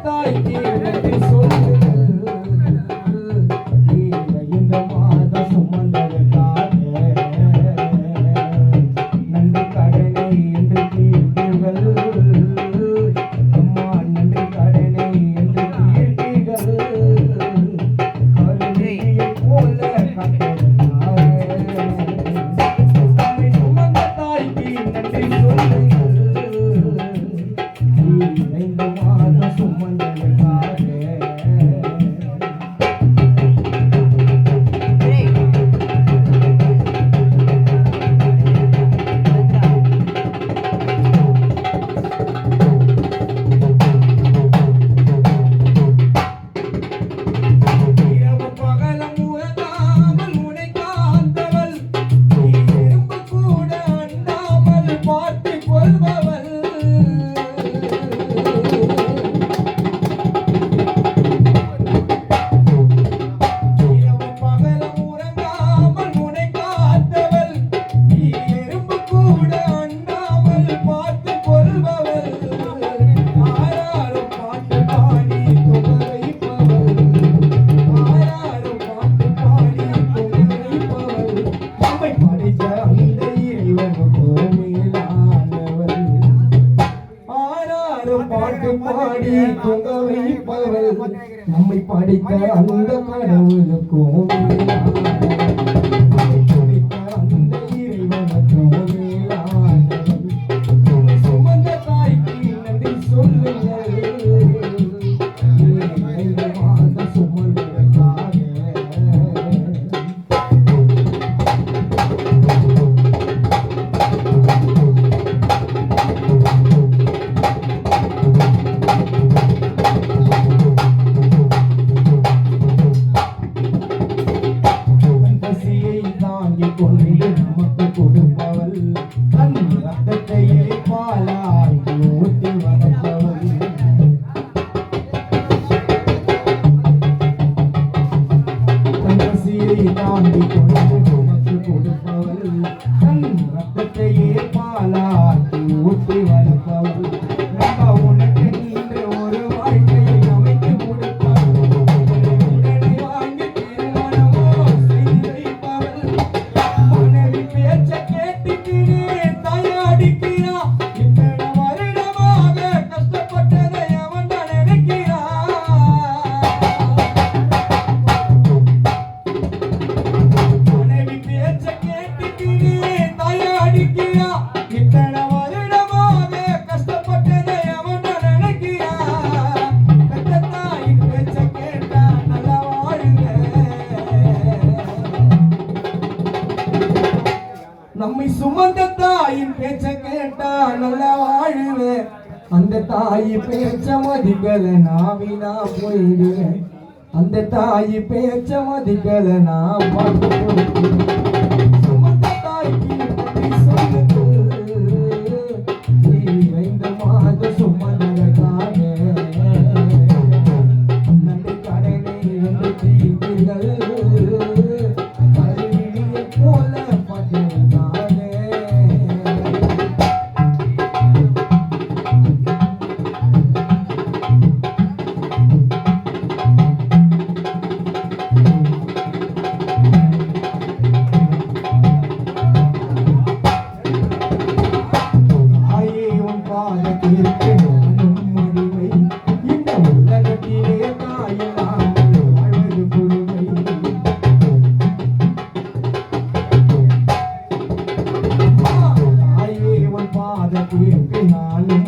தாய்க்கு நன்றி சொல்லு இந்த மாத சுமந்ததற்காக நன்றி கடனை என்று தீர்த்தீர்கள் அம்மா நன்றி கடனை என்று தீர்த்தீர்கள் கருணையை போல நம்மை சுமந்த தாய்க்கு நன்றி சொல்லுங்கள் இந்த மாத சுமந்ததற்காக பாட்டு பாடி தொங்க வைப்பவள் நம்மை படித்த அந்த கடவுளுக்கும் அந்த இறைவனுக்கும் சுமந்த தாய்க்கு நன்றி சொல்லுங்கள் சுமந்ததற்காக கொண்டு நமக்கு கொடுப்பவள் தன் ரத்தத்தையே பாலாய் ஊற்றி வளர்ப்பவள் தன் பசியை தாண்டி கொண்டு நமக்கு கொடுப்பவள் தன் ரத்தத்தையே பாலாய் ஊற்றி வளர்ப்பவள் நம்ம உனக்கு நின்று ஒரு வாழ்க்கையை அமைத்து கொடுப்பவள் உடனே வாங்கி திருமணமோ செய்து வைப்பவள் பேச்ச கேட்டுக்கினே தயாரிக்கிறா இத்தனை வருடமாக கஷ்டப்பட்டதை அவன் தான் நினைக்கிறா மனைவி பேச்ச கேட்டுக்கினே தயாரிக்கிறா இத்தனை வருடமாக கஷ்டப்பட்டதை அவன் தான் நினைக்கிறா பெற்ற தாயின் பேச்ச கேட்டா நல்லா வாழுங்க நம்மை சுமந்த தாயின் பேச்ச கேட்டா நல்லா வாழுவேன் அந்த தாய் பேச்ச மதிக்கல நாவினா போயிடுவேன் அந்த தாய் பேச்ச மதிக்கல நான் பாட்டு சுமந்த தாய்க்கு நன்றி சொல்லுங்கள் இந்த மாத சுமந்ததற்காக நன்றி கடனை என்று தீர்த்தீர்கள் போல பாதத்திற்கு நாளும்